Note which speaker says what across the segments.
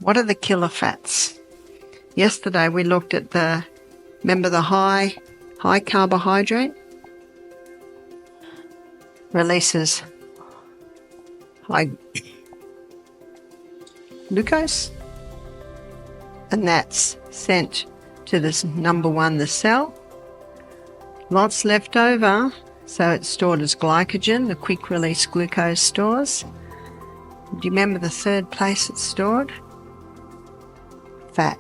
Speaker 1: What are the killer fats? Yesterday we looked at remember the high carbohydrate? Releases high glucose, and that's sent to this number one, the cell. Lots left over, so it's stored as glycogen, the quick release glucose stores. Do you remember the third place it's stored? Fat.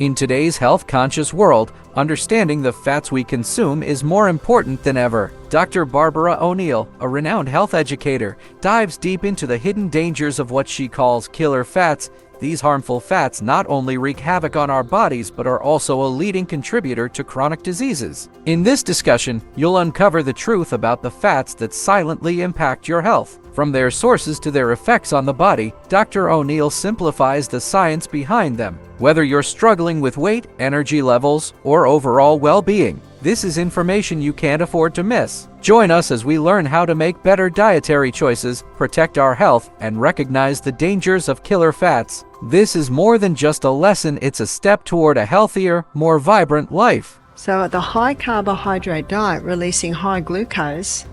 Speaker 2: In today's health-conscious world, understanding the fats we consume is more important than ever. Dr. Barbara O'Neill, a renowned health educator, dives deep into the hidden dangers of what she calls killer fats. These harmful fats not only wreak havoc on our bodies, but are also a leading contributor to chronic diseases. In this discussion, you'll uncover the truth about the fats that silently impact your health. From their sources to their effects on the body, Dr. O'Neill simplifies the science behind them. Whether you're struggling with weight, energy levels, or overall well-being, this is information you can't afford to miss. Join us as we learn how to make better dietary choices, protect our health, and recognize the dangers of killer fats. This is more than just a lesson, it's a step toward a healthier, more vibrant life.
Speaker 1: So the high carbohydrate diet releasing high glucose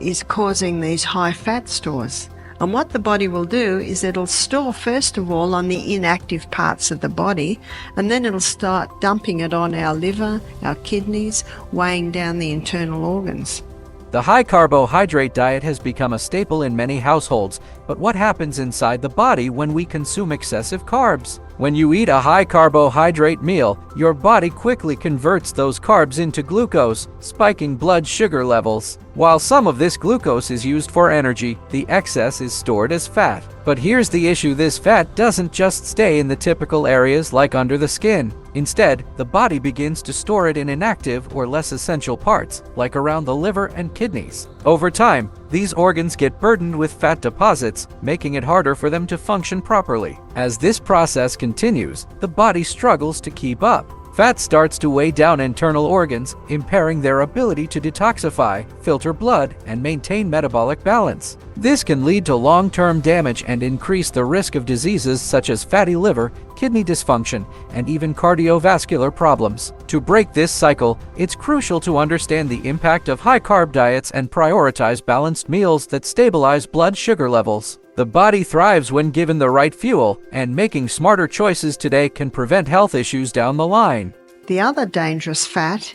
Speaker 1: is causing these high fat stores. And what the body will do is it'll store first of all on the inactive parts of the body, and then it'll start dumping it on our liver, our kidneys, weighing down the internal organs.
Speaker 2: The high carbohydrate diet has become a staple in many households, but what happens inside the body when we consume excessive carbs? When you eat a high carbohydrate meal, your body quickly converts those carbs into glucose, spiking blood sugar levels. While some of this glucose is used for energy, the excess is stored as fat. But here's the issue: this fat doesn't just stay in the typical areas like under the skin. Instead, the body begins to store it in inactive or less essential parts, like around the liver and kidneys. Over time, these organs get burdened with fat deposits, making it harder for them to function properly. As this process continues, the body struggles to keep up. Fat starts to weigh down internal organs, impairing their ability to detoxify, filter blood, and maintain metabolic balance. This can lead to long-term damage and increase the risk of diseases such as fatty liver, kidney dysfunction, and even cardiovascular problems. To break this cycle, it's crucial to understand the impact of high-carb diets and prioritize balanced meals that stabilize blood sugar levels. The body thrives when given the right fuel, and making smarter choices today can prevent health issues down the line.
Speaker 1: The other dangerous fat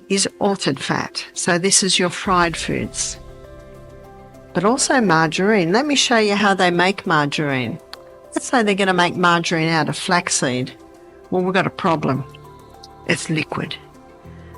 Speaker 1: is altered fat. So this is your fried foods, but also margarine. Let me show you how they make margarine. Let's say they're going to make margarine out of flaxseed. Well, we've got a problem. It's liquid.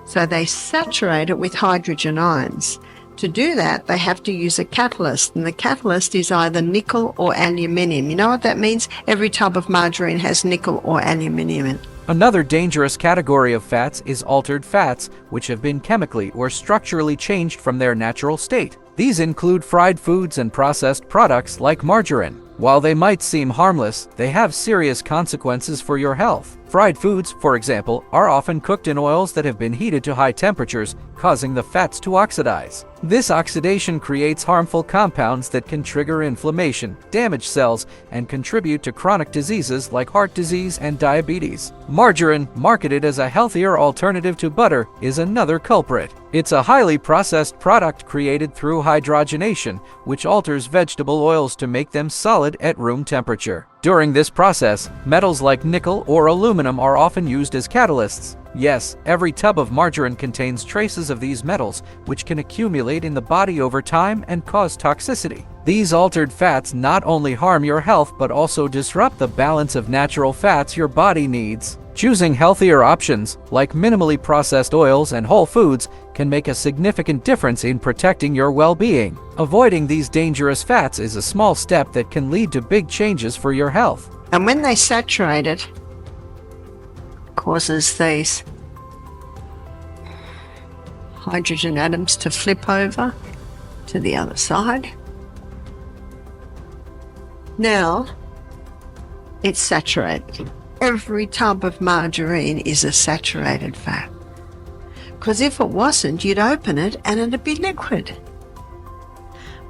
Speaker 1: So they saturate it with hydrogen ions. To do that, they have to use a catalyst, and the catalyst is either nickel or aluminium. You know what that means? Every tub of margarine has nickel or aluminium in it.
Speaker 2: Another dangerous category of fats is altered fats, which have been chemically or structurally changed from their natural state. These include fried foods and processed products like margarine. While they might seem harmless, they have serious consequences for your health. Fried foods, for example, are often cooked in oils that have been heated to high temperatures, causing the fats to oxidize. This oxidation creates harmful compounds that can trigger inflammation, damage cells, and contribute to chronic diseases like heart disease and diabetes. Margarine, marketed as a healthier alternative to butter, is another culprit. It's a highly processed product created through hydrogenation, which alters vegetable oils to make them solid at room temperature. During this process, metals like nickel or aluminum are often used as catalysts. Yes, every tub of margarine contains traces of these metals, which can accumulate in the body over time and cause toxicity. These altered fats not only harm your health but also disrupt the balance of natural fats your body needs. Choosing healthier options, like minimally processed oils and whole foods, can make a significant difference in protecting your well-being. Avoiding these dangerous fats is a small step that can lead to big changes for your health.
Speaker 1: And when they saturate it, causes these hydrogen atoms to flip over to the other side. Now it's saturated. Every tub of margarine is a saturated fat. Because if it wasn't, you'd open it and it'd be liquid.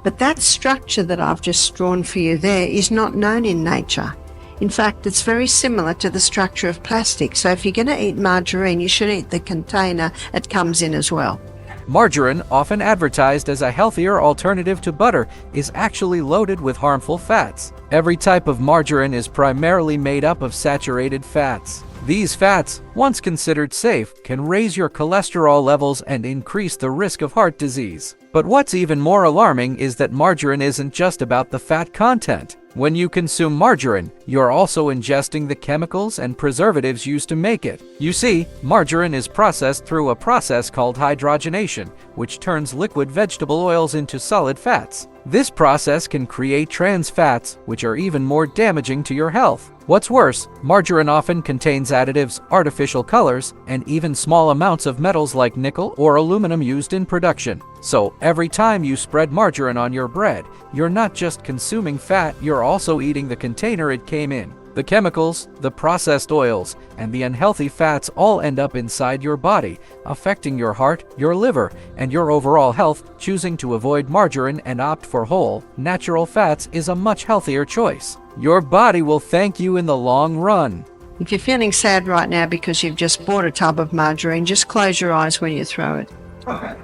Speaker 1: But that structure that I've just drawn for you there is not known in nature. In fact, it's very similar to the structure of plastic. So if you're going to eat margarine, you should eat the container it comes in as well.
Speaker 2: Margarine, often advertised as a healthier alternative to butter, is actually loaded with harmful fats. Every type of margarine is primarily made up of saturated fats. These fats, once considered safe, can raise your cholesterol levels and increase the risk of heart disease. But what's even more alarming is that margarine isn't just about the fat content. When you consume margarine, you're also ingesting the chemicals and preservatives used to make it. You see, margarine is processed through a process called hydrogenation, which turns liquid vegetable oils into solid fats. This process can create trans fats, which are even more damaging to your health. What's worse, margarine often contains additives, artificial colors, and even small amounts of metals like nickel or aluminum used in production. So, every time you spread margarine on your bread, you're not just consuming fat, you're also eating the container it came in. The chemicals, the processed oils, and the unhealthy fats all end up inside your body, affecting your heart, your liver, and your overall health. Choosing to avoid margarine and opt for whole, natural fats is a much healthier choice. Your body will thank you in the long run.
Speaker 1: If you're feeling sad right now because you've just bought a tub of margarine, just close your eyes when you throw it. Okay.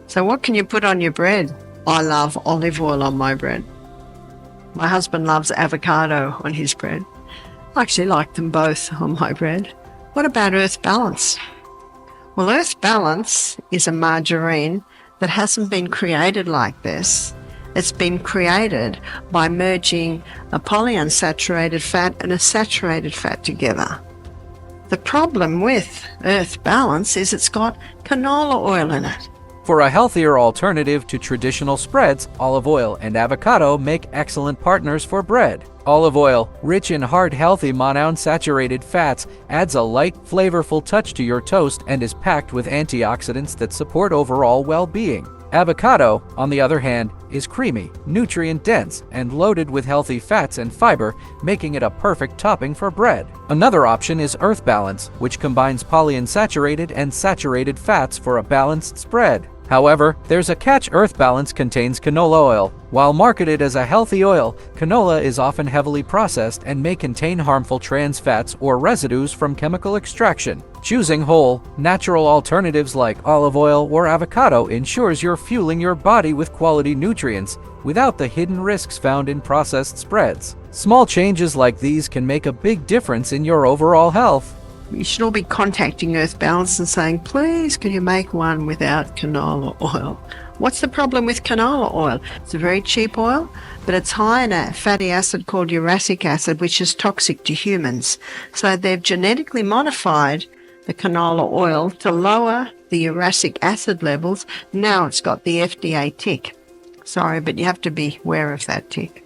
Speaker 1: So what can you put on your bread? I love olive oil on my bread. My husband loves avocado on his bread. I actually like them both on my bread. What about Earth Balance? Well, Earth Balance is a margarine that hasn't been created like this. It's been created by merging a polyunsaturated fat and a saturated fat together. The problem with Earth Balance is it's got canola oil in it.
Speaker 2: For a healthier alternative to traditional spreads, olive oil and avocado make excellent partners for bread. Olive oil, rich in hard, healthy monounsaturated fats, adds a light, flavorful touch to your toast and is packed with antioxidants that support overall well-being. Avocado, on the other hand, is creamy, nutrient-dense, and loaded with healthy fats and fiber, making it a perfect topping for bread. Another option is Earth Balance, which combines polyunsaturated and saturated fats for a balanced spread. However, there's a catch. Earth Balance contains canola oil. While marketed as a healthy oil, canola is often heavily processed and may contain harmful trans fats or residues from chemical extraction. Choosing whole, natural alternatives like olive oil or avocado ensures you're fueling your body with quality nutrients without the hidden risks found in processed spreads. Small changes like these can make a big difference in your overall health.
Speaker 1: You should all be contacting Earth Balance and saying, please, can you make one without canola oil? What's the problem with canola oil? It's a very cheap oil, but it's high in a fatty acid called uracic acid, which is toxic to humans. So they've genetically modified the canola oil to lower the uracic acid levels. Now it's got the FDA tick. Sorry, but you have to be aware of that tick.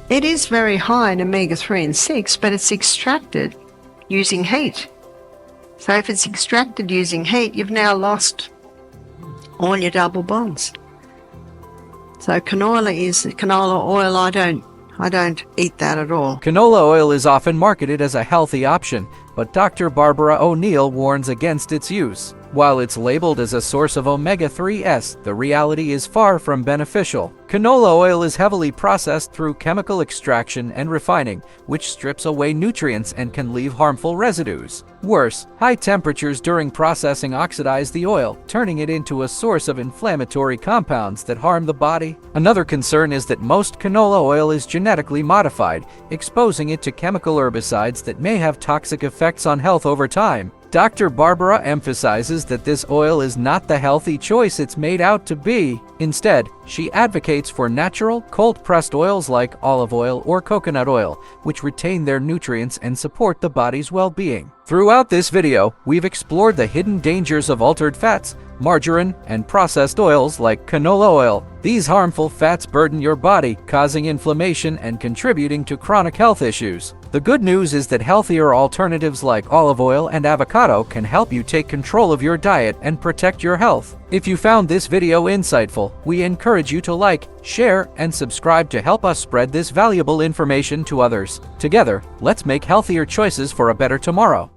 Speaker 1: It is very high in omega-3 and 6, but it's extracted using heat. So if it's extracted using heat, you've now lost all your double bonds. So canola oil. I don't eat that at all.
Speaker 2: Canola oil is often marketed as a healthy option, but Dr. Barbara O'Neill warns against its use. While it's labeled as a source of omega-3s, the reality is far from beneficial. Canola oil is heavily processed through chemical extraction and refining, which strips away nutrients and can leave harmful residues. Worse, high temperatures during processing oxidize the oil, turning it into a source of inflammatory compounds that harm the body. Another concern is that most canola oil is genetically modified, exposing it to chemical herbicides that may have toxic effects on health over time. Dr. Barbara emphasizes that this oil is not the healthy choice it's made out to be. Instead, she advocates for natural, cold-pressed oils like olive oil or coconut oil, which retain their nutrients and support the body's well-being. Throughout this video, we've explored the hidden dangers of altered fats, margarine, and processed oils like canola oil. These harmful fats burden your body, causing inflammation and contributing to chronic health issues. The good news is that healthier alternatives like olive oil and avocado can help you take control of your diet and protect your health. If you found this video insightful, we encourage you to like, share, and subscribe to help us spread this valuable information to others. Together, let's make healthier choices for a better tomorrow.